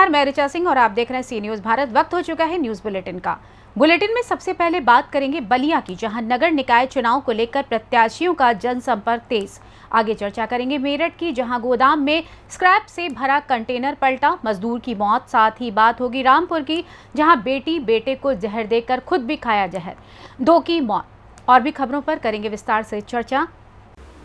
नमस्कार, मैं ऋचा सिंह और आप देख रहे हैं सी न्यूज़ भारत। वक्त हो चुका है न्यूज़ बुलेटिन का। बुलेटिन में सबसे पहले बात करेंगे बलिया की, जहां नगर निकाय चुनाव को लेकर प्रत्याशियों का जनसंपर्क तेज। आगे चर्चा करेंगे मेरठ की, जहां गोदाम में स्क्रैप से भरा कंटेनर पलटा, मजदूर की मौत। साथ ही बात होगी रामपुर की, जहां बेटी बेटे को जहर देकर खुद भी खाया जहर, 2 की मौत। और भी खबरों पर करेंगे विस्तार से चर्चा।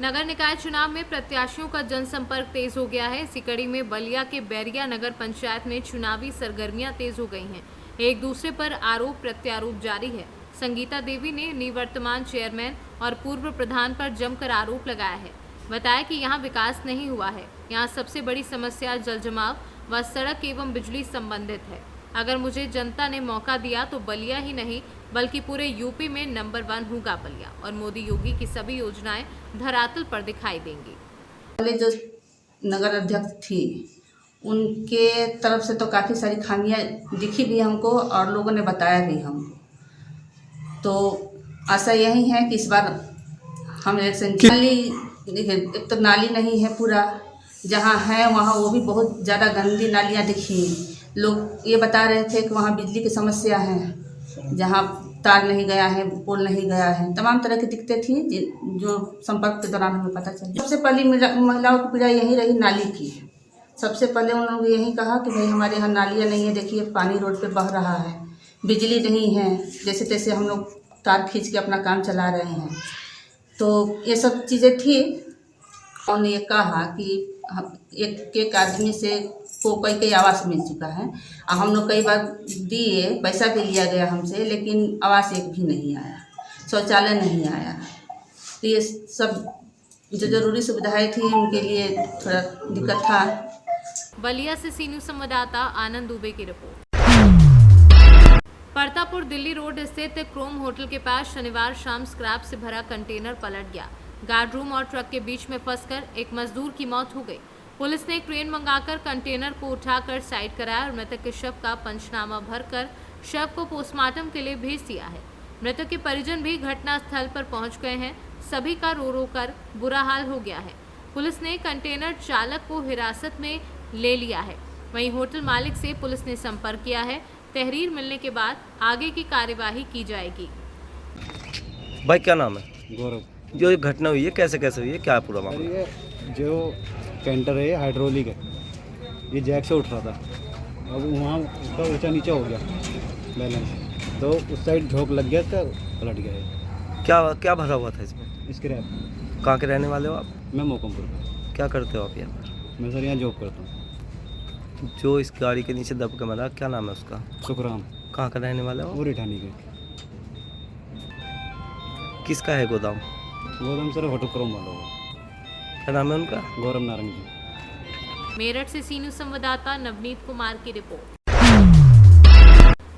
नगर निकाय चुनाव में प्रत्याशियों का जनसंपर्क तेज हो गया है। इसी कड़ी में बलिया के बैरिया नगर पंचायत में चुनावी सरगर्मियां तेज हो गई हैं। एक दूसरे पर आरोप प्रत्यारोप जारी है। संगीता देवी ने निवर्तमान चेयरमैन और पूर्व प्रधान पर जमकर आरोप लगाया है। बताया कि यहां विकास नहीं हुआ है। यहां सबसे बड़ी समस्या जल जमाव व सड़क एवं बिजली संबंधित है। अगर मुझे जनता ने मौका दिया तो बलिया ही नहीं बल्कि पूरे यूपी में नंबर 1 होगा बलिया, और मोदी योगी की सभी योजनाएं धरातल पर दिखाई देंगी। पहले जो नगर अध्यक्ष थी उनके तरफ से तो काफ़ी सारी खामियां दिखी भी हमको और लोगों ने बताया भी हमको। तो आशा यही है कि इस बार हम इलेक्शन देखिए, एक तो नाली नहीं है पूरा, जहाँ है वहाँ वो भी बहुत ज़्यादा गंदी नालियाँ दिखी। लोग ये बता रहे थे कि वहाँ बिजली की समस्या है, जहाँ तार नहीं गया है, पोल नहीं गया है, तमाम तरह की दिक्कतें थी जो संपर्क के दौरान हमें पता चली। सबसे पहली महिलाओं की पीड़ा यही रही नाली की। सबसे पहले उन्होंने यही कहा कि भाई हमारे यहाँ नालियाँ नहीं है, देखिए पानी रोड पे बह रहा है, बिजली नहीं है, जैसे तैसे हम लोग तार खींच के अपना काम चला रहे हैं। तो ये सब चीज़ें थी। उन्होंने ये कहा कि एक आदमी से को कई आवास मिल चुका है और हम लोग कई बार दिए, पैसा भी लिया गया हमसे, लेकिन आवास एक भी नहीं आया, शौचालय नहीं आया। तो ये सब जो जरूरी सुविधाएं थी उनके लिए थोड़ा दिक्कत था। बलिया से सी न्यूज़ संवाददाता आनंद दुबे की रिपोर्ट। परतापुर दिल्ली रोड स्थित क्रोम होटल के पास शनिवार शाम स्क्रैप से भरा कंटेनर पलट गया। गार्ड रूम और ट्रक के बीच में फंसकर एक मजदूर की मौत हो गई। पुलिस ने क्रेन मंगाकर कंटेनर को उठाकर साइड कराया और मृतक के शव का पंचनामा भरकर शव को पोस्टमार्टम के लिए भेज दिया है। मृतक के परिजन भी घटना स्थल पर पहुंच गए हैं। सभी का रो रो कर बुरा हाल हो गया है। पुलिस ने कंटेनर चालक को हिरासत में ले लिया है। वहीं होटल मालिक से पुलिस ने संपर्क किया है। तहरीर मिलने के बाद आगे की कार्यवाही की जाएगी। भाई क्या नाम है? गौरव। जो ये घटना हुई है कैसे हुई है, क्या पूरा मामला? ये जो कैंटर है हाइड्रोलिक है, ये जैक से उठ रहा था, अब वहाँ उसका ऊंचा नीचा हो गया बैलेंस, तो उस साइड झोंक लग गया, तो पलट गया है। क्या भरा हुआ था इसमें? स्क्रैप। कहाँ के रहने वाले हो आप? मैं मोकमपुर का। क्या करते हो आप यहाँ पर? मैं सर यहाँ जॉब करता हूँ। जो इस गाड़ी के नीचे दब के मरा, क्या नाम है उसका? सुखराम। कहाँ का रहने वाले हो? वो रिठानी के। किसका है गोदाम? गोदाम सर होटल क्रोम वालों का। क्या नाम है उनका? गौरव नारंग जी। मेरठ से सी न्यूज़ संवाददाता नवनीत कुमार की रिपोर्ट।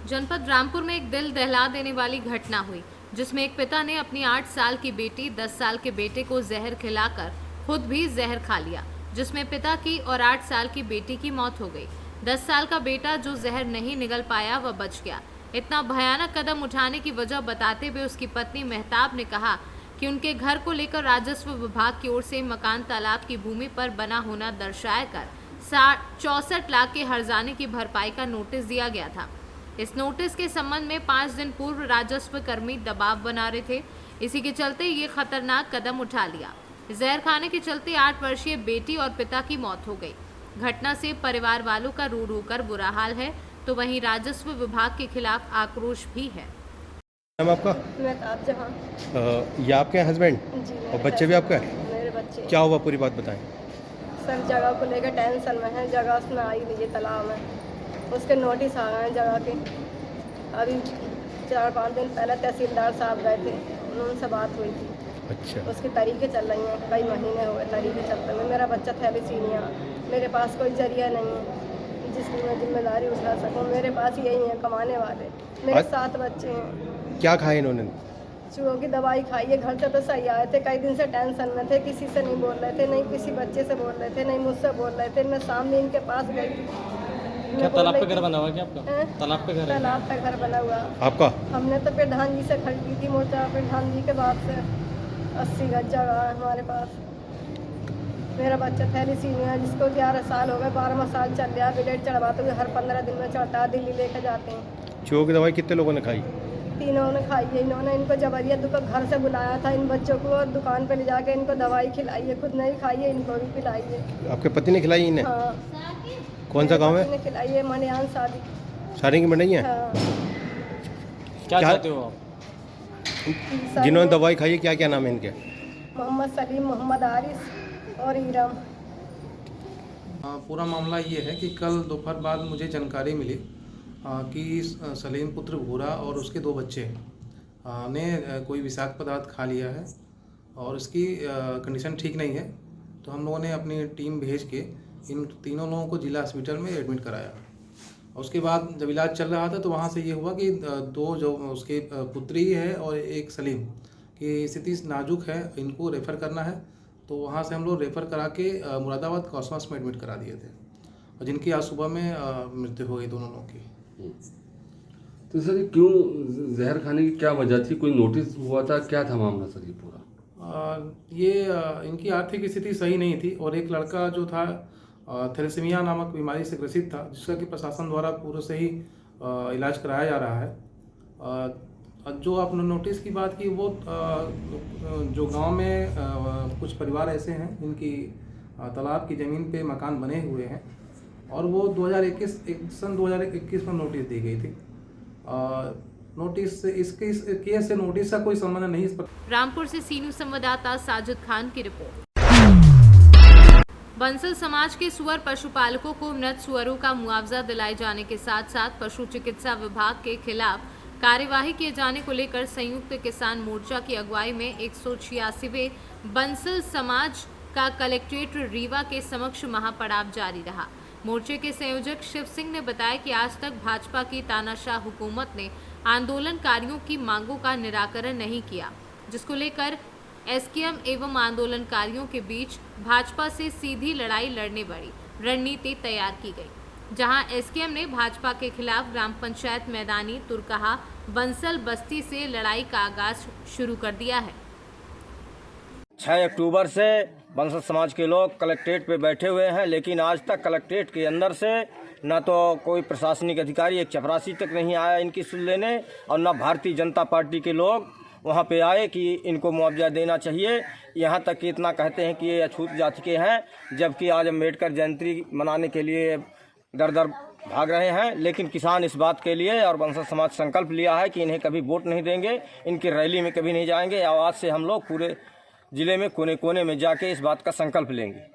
जनपद रामपुर में एक दिल दहला देने वाली घटना हुई, जिसमें एक पिता ने अपनी 8 साल की बेटी 10 साल के बेटे को जहर खिलाकर खुद भी जहर खा लिया, जिसमें पिता की और 8 साल की बेटी की मौत हो गई। 10 साल का बेटा जो जहर नहीं निगल पाया वह बच गया। इतना भयानक कदम उठाने की वजह बताते हुए उसकी पत्नी मेहताब ने कहा कि उनके घर को लेकर राजस्व विभाग की ओर से मकान तालाब की भूमि पर बना होना दर्शाया कर 64 लाख के हर्जाने की भरपाई का नोटिस दिया गया था। इस नोटिस के संबंध में 5 दिन पूर्व राजस्व कर्मी दबाव बना रहे थे। इसी के चलते ये खतरनाक कदम उठा लिया। जहर खाने के चलते 8 वर्षीय बेटी और पिता की मौत हो गई। घटना से परिवार वालों का रो रो कर बुरा हाल है, तो वहीं राजस्व विभाग के खिलाफ आक्रोश भी है। नाम आपका? मेहताब जहां। ये आपके हस्बैंड जी, और बच्चे भी आपका है? मेरे बच्चे। क्या हुआ, पूरी बात बताएं। सर जगह को लेकर टेंशन में है। जगह उसमें आई नहीं है तालाब में, उसके नोटिस आ गए हैं जगह के। अभी 4-5 दिन पहले तहसीलदार साहब गए थे, उनसे बात हुई थी। अच्छा। उसकी तारीखें चल रही हैं, कई महीने हो गए तारीखें चलते हुए। मेरा बच्चा थैलेसीमिया, मेरे पास कोई जरिया नहीं है जिसकी मैं जिम्मेदारी उठा सकूं। मेरे पास यही है कमाने वाले, मेरे 7 बच्चे हैं। क्या खाए इन्होंने? चूहों की दवाई खाई है। घर से तो सही आए थे, कई दिन से टेंशन में थे, किसी से नहीं बोल रहे थे, नहीं किसी बच्चे से बोल रहे थे, नहीं मुझसे बोल रहे थे। मैं सामने इनके पास गई थी। क्या तालाब पे घर बना हुआ है क्या आपका? तालाब पे घर है? तालाब पे घर बना हुआ आपका? हमने तो प्रधान जी से खरीदी थी, मोर्चा प्रधान जी के बाद से 80 गज जगह है हमारे पास। मेरा बच्चा थैलीसीमिया है जिसको 11 साल हो गए, 12वां साल चल रहा है। ब्लड चढ़वाते हुए हर 15 दिन में चढ़ता है, दिल्ली लेकर जाते हैं। चूहों की दवाई कितने लोगों ने खाई? तीनों ने खाई है। इन्होंने इनको जबरिया घर से बुलाया था इन बच्चों को और दुकान पे ले जाके इनको दवाई खिलाई है, खुद नहीं खाई है, इनको भी पिलाई है। आपके पति ने खिलाई इन्हें? हाँ। कौन सा गांव है? ने खिलाई है मनियान शादी। सारी की मंडई है? हाँ। क्या चाहते हो आप? जिन्होंने दवाई खाई है क्या क्या नाम है इनके? मोहम्मद सलीम, मोहम्मद आरिस और इरम। पूरा मामला ये है कि कल दोपहर बाद मुझे जानकारी मिली कि सलीम पुत्र भूरा और उसके 2 बच्चे ने कोई विषाक्त पदार्थ खा लिया है और उसकी कंडीशन ठीक नहीं है। तो हम लोगों ने अपनी टीम भेज के इन तीनों लोगों को जिला हॉस्पिटल में एडमिट कराया। उसके बाद जब इलाज चल रहा था तो वहाँ से ये हुआ कि 2 जो उसके पुत्री है और एक सलीम की स्थिति नाजुक है, इनको रेफ़र करना है। तो वहाँ से हम लोग रेफ़र करा के मुरादाबाद कॉस्मॉस में एडमिट करा दिए थे और जिनकी आज सुबह में मृत्यु हो गई दोनों लोगों की। तो सर ये क्यों जहर खाने की क्या वजह थी? कोई नोटिस हुआ था? क्या था मामला सर ये पूरा? इनकी आर्थिक स्थिति सही नहीं थी और एक लड़का जो था थैलेसीमिया नामक बीमारी से ग्रसित था, जिसका कि प्रशासन द्वारा पूरे से ही इलाज कराया जा रहा है। जो आपने नोटिस की बात की वो जो गांव में कुछ परिवार ऐसे हैं जिनकी तालाब की ज़मीन पे मकान बने हुए हैं और वो सन 2021 में नोटिस दी गई थी। नोटिस इसके इस केस से नोटिस का कोई संबंध नहीं। रामपुर से सीनू संवाददाता साजिद खान की रिपोर्ट। बंसल समाज के सुअर पशुपालकों को मृत सुअरों का मुआवजा दिलाए जाने के साथ साथ पशु चिकित्सा विभाग के खिलाफ कार्यवाही किए जाने को लेकर संयुक्त किसान मोर्चा की अगुवाई में 186वें बंसल समाज का कलेक्ट्रेट रीवा के समक्ष महापड़ाव जारी रहा। मोर्चे के संयोजक शिव सिंह ने बताया कि आज तक भाजपा की तानाशाह हुकूमत ने आंदोलनकारियों की मांगों का निराकरण नहीं किया, जिसको लेकर एसकेएम एवं आंदोलनकारियों के बीच भाजपा से सीधी लड़ाई लड़ने बड़ी रणनीति तैयार की गई, जहां एसकेएम ने भाजपा के खिलाफ ग्राम पंचायत मैदानी तुरकहा बंसल बस्ती से लड़ाई का आगाज शुरू कर दिया है। 6 अक्टूबर से बंसल समाज के लोग कलेक्ट्रेट पे बैठे हुए हैं, लेकिन आज तक कलेक्ट्रेट के अंदर से न तो कोई प्रशासनिक अधिकारी एक चपरासी तक नहीं आया इनकी सुन लेने और न भारतीय जनता पार्टी के लोग वहाँ पे आए कि इनको मुआवजा देना चाहिए। यहाँ तक कि इतना कहते हैं कि ये अछूत जाति के हैं, जबकि आज अम्बेडकर जयंती मनाने के लिए दर दर भाग रहे हैं। लेकिन किसान इस बात के लिए और बंसल समाज संकल्प लिया है कि इन्हें कभी वोट नहीं देंगे, इनकी रैली में कभी नहीं जाएंगे। आज से हम लोग पूरे जिले में कोने कोने में जाके इस बात का संकल्प लेंगे।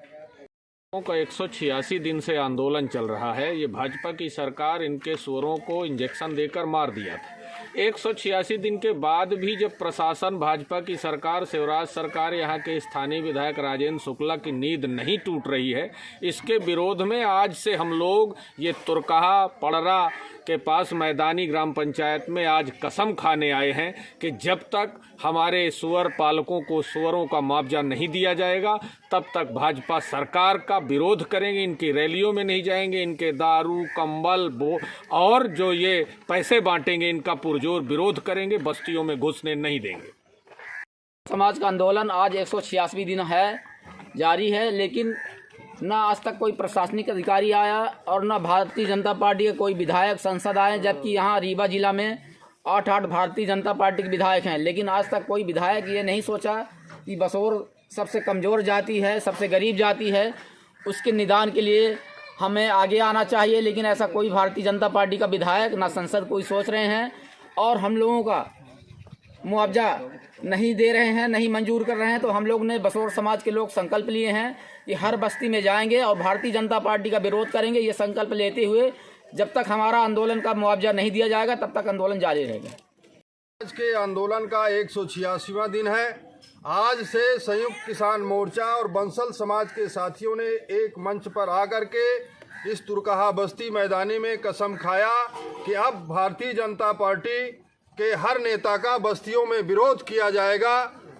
का 186 दिन से आंदोलन चल रहा है। ये भाजपा की सरकार इनके सुअरों को इंजेक्शन देकर मार दिया था। 186 दिन के बाद भी जब प्रशासन, भाजपा की सरकार, शिवराज सरकार, यहाँ के स्थानीय विधायक राजेंद्र शुक्ला की नींद नहीं टूट रही है, इसके विरोध में आज से हम लोग ये तुरकहा पड़रा के पास मैदानी ग्राम पंचायत में आज कसम खाने आए हैं कि जब तक हमारे सुअर पालकों को सुअरों का मुआवजा नहीं दिया जाएगा तब तक भाजपा सरकार का विरोध करेंगे। इनकी रैलियों में नहीं जाएंगे, इनके दारू, कंबल और जो ये पैसे बांटेंगे इनका पुरजोर विरोध करेंगे, बस्तियों में घुसने नहीं देंगे। समाज का आंदोलन आज 186 दिन है जारी है, लेकिन न आज तक कोई प्रशासनिक अधिकारी आया और न भारतीय जनता पार्टी के कोई विधायक संसद आए, जबकि यहाँ रीवा जिला में 8 भारतीय जनता पार्टी के विधायक हैं। लेकिन आज तक कोई विधायक ये नहीं सोचा कि बसोर सबसे कमज़ोर जाति है, सबसे गरीब जाति है, उसके निदान के लिए हमें आगे आना चाहिए। लेकिन ऐसा कोई भारतीय जनता पार्टी का विधायक ना संसद कोई सोच रहे हैं और हम लोगों का मुआवजा नहीं दे रहे हैं, नहीं मंजूर कर रहे हैं। तो हम लोग ने बसोर समाज के लोग संकल्प लिए हैं कि हर बस्ती में जाएंगे और भारतीय जनता पार्टी का विरोध करेंगे। ये संकल्प लेते हुए जब तक हमारा आंदोलन का मुआवजा नहीं दिया जाएगा तब तक आंदोलन जारी रहेगा। आज के आंदोलन का 186वां दिन है। आज से संयुक्त किसान मोर्चा और बंसल समाज के साथियों ने एक मंच पर आकर के इस तुरकहा बस्ती मैदानी में कसम खाया कि अब भारतीय जनता पार्टी के हर नेता का बस्तियों में विरोध किया जाएगा,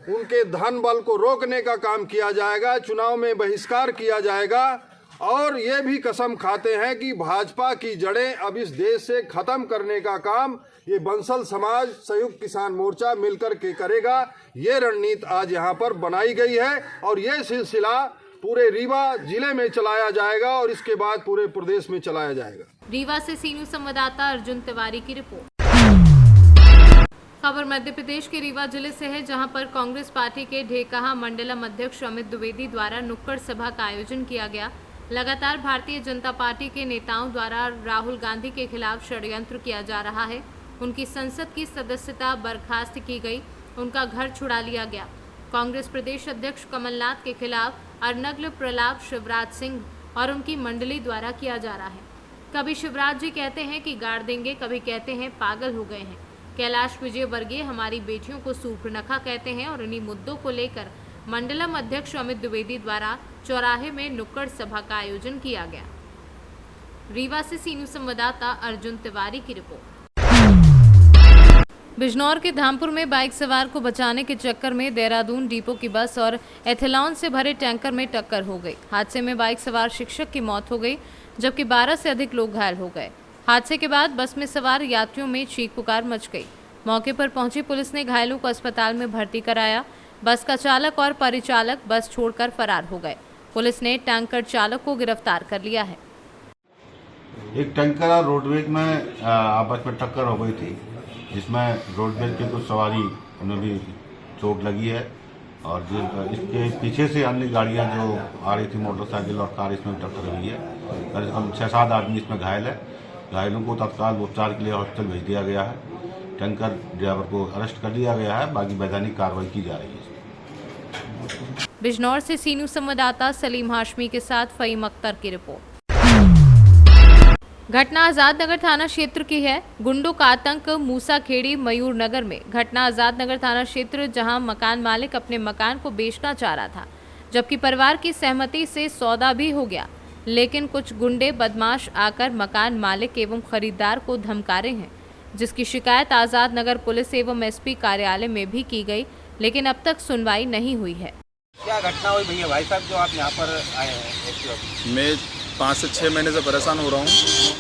उनके धन बल को रोकने का काम किया जाएगा, चुनाव में बहिष्कार किया जाएगा। और ये भी कसम खाते हैं कि भाजपा की जड़ें अब इस देश से खत्म करने का काम ये बंसल समाज, संयुक्त किसान मोर्चा मिलकर के करेगा। ये रणनीति आज यहाँ पर बनाई गई है और ये सिलसिला पूरे रीवा जिले में चलाया जाएगा और इसके बाद पूरे प्रदेश में चलाया जाएगा। रीवा से सी न्यूज संवाददाता अर्जुन तिवारी की रिपोर्ट। खबर मध्य प्रदेश के रीवा जिले से है, जहां पर कांग्रेस पार्टी के ढेकहा मंडलम अध्यक्ष अमित द्विवेदी द्वारा नुक्कड़ सभा का आयोजन किया गया। लगातार भारतीय जनता पार्टी के नेताओं द्वारा राहुल गांधी के खिलाफ षड्यंत्र किया जा रहा है। उनकी संसद की सदस्यता बर्खास्त की गई, उनका घर छुड़ा लिया गया। कांग्रेस प्रदेश अध्यक्ष कमलनाथ के खिलाफ अनर्गल प्रलाप शिवराज सिंह और उनकी मंडली द्वारा किया जा रहा है। कभी शिवराज जी कहते हैं कि गाड़ देंगे, कभी कहते हैं पागल हो गए हैं। कैलाश विजयवर्गीय हमारी बेटियों को सूर्पनखा कहते हैं और इन्हीं मुद्दों को लेकर मंडलम अध्यक्ष अमित द्विवेदी द्वारा चौराहे में नुक्कड़ सभा का आयोजन किया गया। रीवा से सी न्यूज संवाददाता अर्जुन तिवारी की रिपोर्ट। बिजनौर के धामपुर में बाइक सवार को बचाने के चक्कर में देहरादून डिपो की बस और एथेलॉन से भरे टैंकर में टक्कर हो गई। हादसे में बाइक सवार शिक्षक की मौत हो गई, जबकि 12 से अधिक लोग घायल हो गए। हादसे के बाद बस में सवार यात्रियों में चीख पुकार मच गई। मौके पर पहुंची पुलिस ने घायलों को अस्पताल में भर्ती कराया। बस का चालक और परिचालक बस छोड़कर फरार हो गए। पुलिस ने टैंकर चालक को गिरफ्तार कर लिया है। एक टैंकर और रोडवेज में आपस में टक्कर हो गई थी, जिसमें रोडवेज के कुछ सवारी उन्हें भी चोट लगी है और इसके पीछे से अन्य गाड़ियां जो आ रही थी, मोटरसाइकिल और कार, इसमें टक्कर हुई है। कम से कम 6-7 आदमी इसमें घायल है। घायलों को तत्काल उपचार के लिए हॉस्पिटल भेज दिया गया है। टैंकर ड्राइवर को अरेस्ट कर लिया गया है, बाकी वैधानिक कार्रवाई की जा रही है। बिजनौर से सी न्यूज संवाददाता सलीम हाशमी के साथ फहीम अख्तर की रिपोर्ट। घटना आजाद नगर थाना क्षेत्र की है। गुंडों का आतंक मूसाखेड़ी मयूर नगर में। घटना आजाद नगर थाना क्षेत्र, जहां मकान मालिक अपने मकान को बेचना चाह रहा था, जबकि परिवार की सहमति से सौदा भी हो गया, लेकिन कुछ गुंडे बदमाश आकर मकान मालिक एवं खरीदार को धमका रहे हैं, जिसकी शिकायत आजाद नगर पुलिस एवं एसपी कार्यालय में भी की गई, लेकिन अब तक सुनवाई नहीं हुई है। क्या घटना हुई भैया भाई साहब, जो आप यहाँ पर आए हैं? मैं 5 से 6 महीने से परेशान हो रहा हूँ।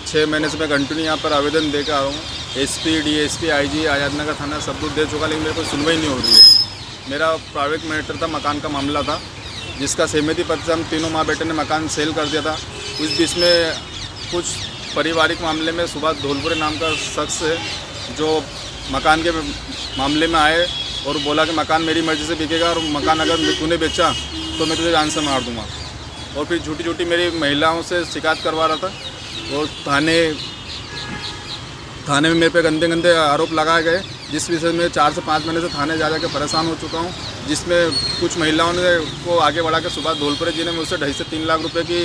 6 महीने से मैं कंटिन्यू यहाँ पर आवेदन देकर आ रहा हूँ। एसपी, डीएसपी, आईजी आजादनगर थाना सब कुछ दे चुका, लेकिन मेरे को सुनवाई नहीं हो रही है। मेरा प्राइवेट मैटर था, मकान का मामला था, जिसका सहमति पत्र से हम तीनों माँ बेटे ने मकान सेल कर दिया था। उस बीच में कुछ पारिवारिक मामले में सुभाष धौलपुरे नाम का शख्स है, जो मकान के मामले में आए और बोला कि मकान मेरी मर्जी से बिकेगा और मकान अगर तूने बेचा तो मैं तुझे जान से मार दूंगा। और फिर झूठी झूठी मेरी महिलाओं से शिकायत करवा रहा था और थाने में मेरे पे गंदे गंदे आरोप लगाए गए, जिस विषय में 4 से 5 महीने से थाने जा के परेशान हो चुका हूँ। जिसमें कुछ महिलाओं ने को आगे बढ़ा के सुभाष धौलपुरे जी ने मुझसे 2.5 से 3 लाख रुपए की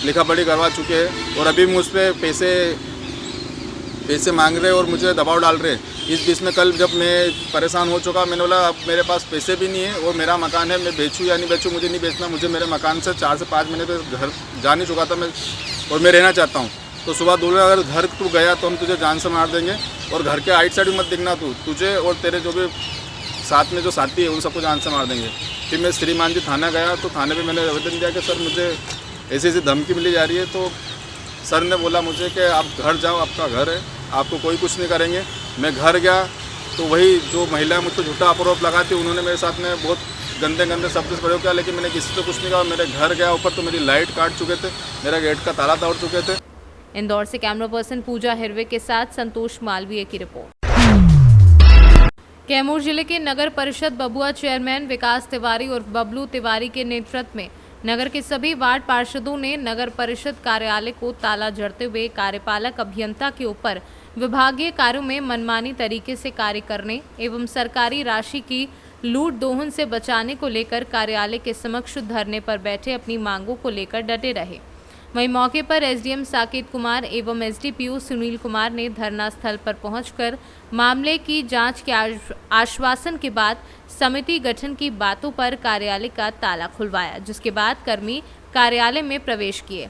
लिखा पढ़ी करवा चुके हैं और अभी मुझ पर पैसे मांग रहे और मुझे दबाव डाल रहे। इस बीच में कल जब मैं परेशान हो चुका, मैंने बोला अब मेरे पास पैसे भी नहीं है और मेरा मकान है, मैं बेचूँ या नहीं बेचूँ, मुझे नहीं बेचना, मुझे मेरे मकान से 4 से 5 महीने पे घर जा नहीं चुका था मैं और मैं रहना चाहता हूँ। तो सुबह बोले अगर घर तू गया तो हम तुझे जान से मार देंगे और घर के आइट साइड भी मत दिखना, तुझे और तेरे जो भी साथ में जो साथी है उन सबको जान से मार देंगे। फिर मैं श्रीमान जी थाना गया तो थाने पे मैंने आवेदन दिया कि सर मुझे ऐसी धमकी मिली जा रही है। तो सर ने बोला मुझे कि आप घर जाओ, आपका घर है, आपको कोई कुछ नहीं करेंगे। मैं घर गया तो वही जो महिला मुझको झूठा आरोप लगाती, उन्होंने मेरे साथ में बहुत गंदे गंदे शब्द से प्रयोग किया, लेकिन मैंने किसी से कुछ नहीं कहा। मेरे घर गया ऊपर तो मेरी लाइट काट चुके थे, मेरा गेट का ताला तोड़ चुके थे। इंदौर से कैमरा पर्सन पूजा हिरवे के साथ संतोष मालवीय की रिपोर्ट। कैमूर जिले के नगर परिषद बबुआ चेयरमैन विकास तिवारी और बबलू तिवारी के नेतृत्व में नगर के सभी वार्ड पार्षदों ने नगर परिषद कार्यालय को ताला जड़ते हुए कार्यपालक अभियंता के ऊपर विभागीय कार्यों में मनमानी तरीके से कार्य करने एवं सरकारी राशि की लूट दोहन से बचाने को लेकर कार्यालय के समक्ष धरने पर बैठे अपनी मांगों को लेकर डटे रहे। वहीं मौके पर एसडीएम साकेत कुमार एवं एसडीपीओ सुनील कुमार ने धरना स्थल पर पहुंचकर मामले की जांच के आश्वासन के बाद समिति गठन की बातों पर कार्यालय का ताला खुलवाया, जिसके बाद कर्मी कार्यालय में प्रवेश किए।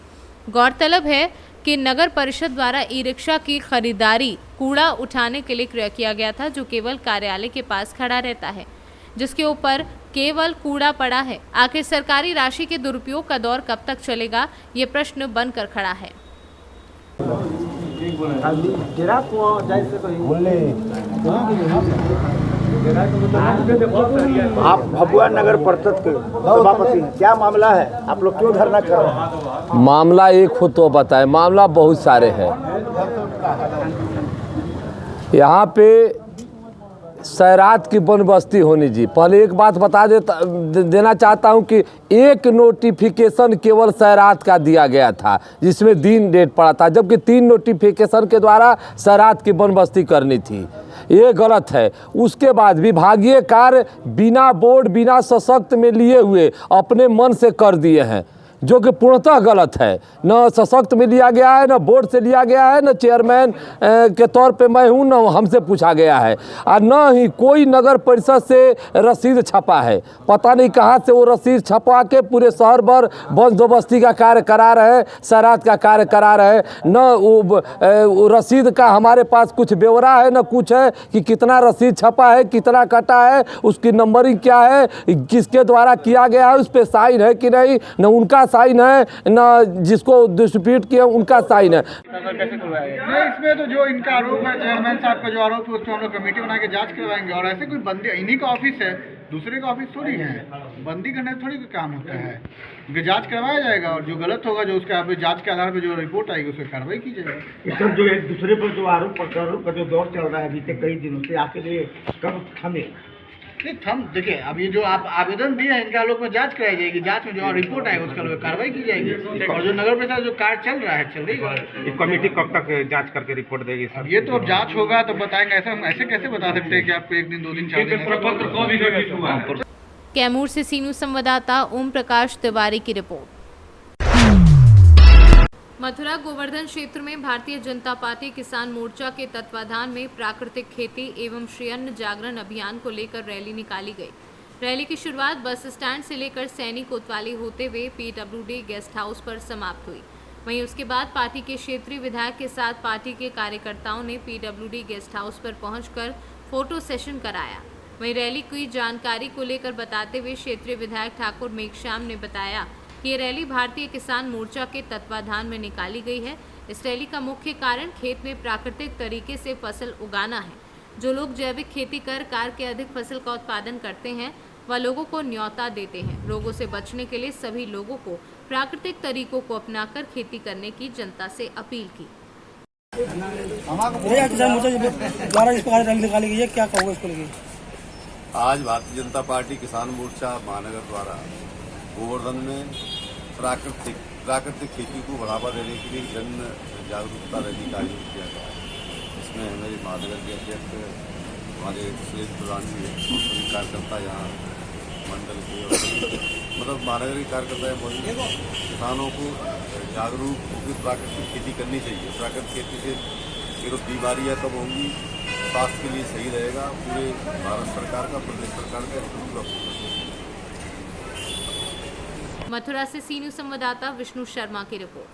गौरतलब है कि नगर परिषद द्वारा ई रिक्शा की खरीदारी कूड़ा उठाने के लिए किया गया था, जो केवल कार्यालय के पास खड़ा रहता है, जिसके ऊपर केवल कूड़ा पड़ा है। आखिर सरकारी राशि के दुरुपयोग का दौर कब तक चलेगा, ये प्रश्न बनकर खड़ा है। बोले आप भभुआ नगर परिषद के सभापति हैं, क्या मामला है? आप लोग क्यों धरना कर रहे हैं? मामला एक हो तो बताए, मामला बहुत सारे हैं। यहाँ पे सैरात की बनबस्ती होनी जी। पहले एक बात बता देना चाहता हूँ कि एक नोटिफिकेशन केवल सैरात का दिया गया था जिसमें दिन डेट पड़ा था, जबकि 3 नोटिफिकेशन के द्वारा सैरात की बनबस्ती करनी थी। ये गलत है। उसके बाद विभागीय कार्य बिना बोर्ड बिना सशक्त में लिए हुए अपने मन से कर दिए हैं, जो कि पूर्णतः गलत है। न सशक्त में लिया गया है, न बोर्ड से लिया गया है, न चेयरमैन के तौर पे मैं हूँ, न हमसे पूछा गया है, और न ही कोई नगर परिषद से रसीद छपा है। पता नहीं कहाँ से वो रसीद छपवा के पूरे शहर भर बंदोबस्ती का कार्य करा रहे, सैरात का कार्य करा रहे। न वो रसीद का हमारे पास कुछ ब्यौरा है, न कुछ है कि कितना रसीद छपा है, कितना कटा है, उसकी नंबरिंग क्या है, किसके द्वारा किया गया है, उस पर साइन है कि नहीं, न उनका साइन है, ना जिसको डिस्ट्रीब्यूट किया उनका साइन है। इसमें तो जो इनका आरोप है, चेयरमैन साहब का जो आरोप है, उस पर हम लोग कमेटी बना के जांच करवाएंगे। और ऐसे कोई बंदी, इन्हीं का ऑफिस है, दूसरे का ऑफिस थोड़ी है, बंदी करने थोड़ी कोई काम होता है। उनकी जांच करवाया जाएगा और जो गलत होगा, जो उसका जांच के आधार पर जो रिपोर्ट आएगी, उस पर कार्रवाई की जाएगी। सर, जो एक दूसरे पर जो आरोप प्रत्यारोप का जो दौर चल रहा है बीते कई दिनों से, आपके लिए कब थमे? नहीं थम, देखिए अब ये जो आप आवेदन दिए हैं, इनका लोग में जांच कराई जाएगी। जांच में जो रिपोर्ट आएगा उसका लोग कार्रवाई की जाएगी। और जो नगर परिषद जो कार्य चल रहा है, चल रही है, कमेटी कब तक जांच करके रिपोर्ट देगी? सर, ये तो अब जांच होगा तो बताएंगे। ऐसा हम ऐसे कैसे बता सकते हैं कि आपको 1 दिन 2 दिन 4 दिन। कैमूर से सी न्यूज़ संवाददाता ओम प्रकाश तिवारी की रिपोर्ट। मथुरा गोवर्धन क्षेत्र में भारतीय जनता पार्टी किसान मोर्चा के तत्वाधान में प्राकृतिक खेती एवं श्री अन्न जागरण अभियान को लेकर रैली निकाली गई। रैली की शुरुआत बस स्टैंड से लेकर सैनिक कोतवाली होते हुए पीडब्ल्यूडी गेस्ट हाउस पर समाप्त हुई। वहीं उसके बाद पार्टी के क्षेत्रीय विधायक के साथ पार्टी के कार्यकर्ताओं ने पीडब्ल्यूडी गेस्ट हाउस पर पहुंचकर फोटो सेशन कराया। वहीं रैली की जानकारी को लेकर बताते हुए क्षेत्रीय विधायक ठाकुर मेघश्याम ने बताया कि ये रैली भारतीय किसान मोर्चा के तत्वाधान में निकाली गई है। इस रैली का मुख्य कारण खेत में प्राकृतिक तरीके से फसल उगाना है। जो लोग जैविक खेती कर कार के अधिक फसल का उत्पादन करते हैं, वह लोगों को न्योता देते हैं। रोगों से बचने के लिए सभी लोगों को प्राकृतिक तरीकों को अपनाकर खेती करने की जनता से अपील की। आज भारतीय जनता पार्टी किसान मोर्चा महानगर द्वारा गोवर्धन में प्राकृतिक खेती को बढ़ावा देने के लिए जन जागरूकता रैली का आयोजन किया गया है। इसमें हमारे महानगर के अध्यक्ष हमारे सुरेश प्रधान जी हैं, सभी कार्यकर्ता यहाँ मंडल के मतलब महानगर के कार्यकर्ता मौजूद। किसानों को जागरूक होकर प्राकृतिक खेती करनी चाहिए। प्राकृतिक खेती से जो बीमारियाँ कब होंगी, स्वास्थ्य के लिए सही रहेगा। पूरे भारत सरकार का, प्रदेश सरकार का पूरा मथुरा से सी न्यूज़ संवाददाता विष्णु शर्मा की रिपोर्ट।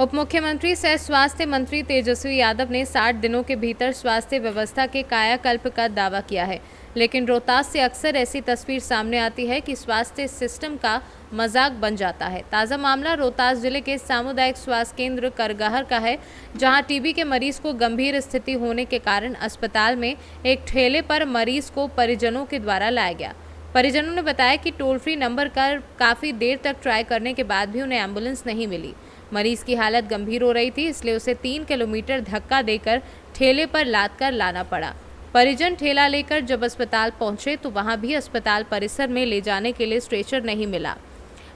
उप मुख्यमंत्री सह स्वास्थ्य मंत्री तेजस्वी यादव ने 60 दिनों के भीतर स्वास्थ्य व्यवस्था के कायाकल्प का दावा किया है, लेकिन रोहतास से अक्सर ऐसी तस्वीर सामने आती है कि स्वास्थ्य सिस्टम का मजाक बन जाता है। ताज़ा मामला रोहतास जिले के सामुदायिक स्वास्थ्य केंद्र करगहर का है, जहां टीबी के मरीज को गंभीर स्थिति होने के कारण अस्पताल में एक ठेले पर मरीज को परिजनों के द्वारा लाया गया। परिजनों ने बताया कि टोल फ्री नंबर कर काफ़ी देर तक ट्राई करने के बाद भी उन्हें एम्बुलेंस नहीं मिली। मरीज की हालत गंभीर हो रही थी, इसलिए उसे 3 किलोमीटर धक्का देकर ठेले पर लाद कर लाना पड़ा। परिजन ठेला लेकर जब अस्पताल पहुंचे तो वहां भी अस्पताल परिसर में ले जाने के लिए स्ट्रेचर नहीं मिला।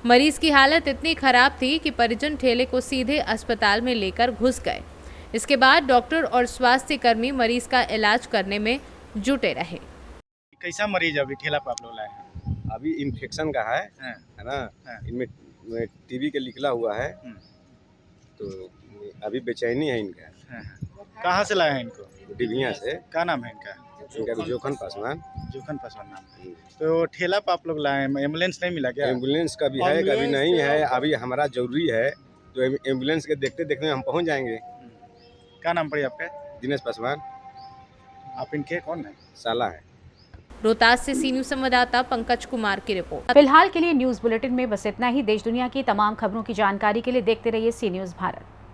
मरीज की हालत इतनी खराब थी कि परिजन ठेले को सीधे अस्पताल में लेकर घुस गए। इसके बाद डॉक्टर और स्वास्थ्य कर्मी मरीज का इलाज करने में जुटे रहे। कैसा मरीज अभी ठेला पर आप लोग लाए हैं? अभी इन्फेक्शन का है ना, इनमें टीबी के निकला हुआ है, तो अभी बेचैनी है इनका। कहाँ से लाए हैं इनको? डिभिया से। क्या नाम है इनका? इनका जोखन पासवान। जोखन पासवान नाम। तो ठेला पर आप लोग लाए हैं, एम्बुलेंस नहीं मिला क्या? एम्बुलेंस का भी है, कभी नहीं है। अभी हमारा जरूरी है तो एम्बुलेंस के देखते देखते हम पहुँच जाएंगे। क्या नाम पड़ी आपका? दिनेश पासवान। आप इनके कौन है? साला है। रोहतास से सी न्यूज़ संवाददाता पंकज कुमार की रिपोर्ट। फिलहाल के लिए न्यूज़ बुलेटिन में बस इतना ही। देश दुनिया की तमाम खबरों की जानकारी के लिए देखते रहिए सी न्यूज़ भारत।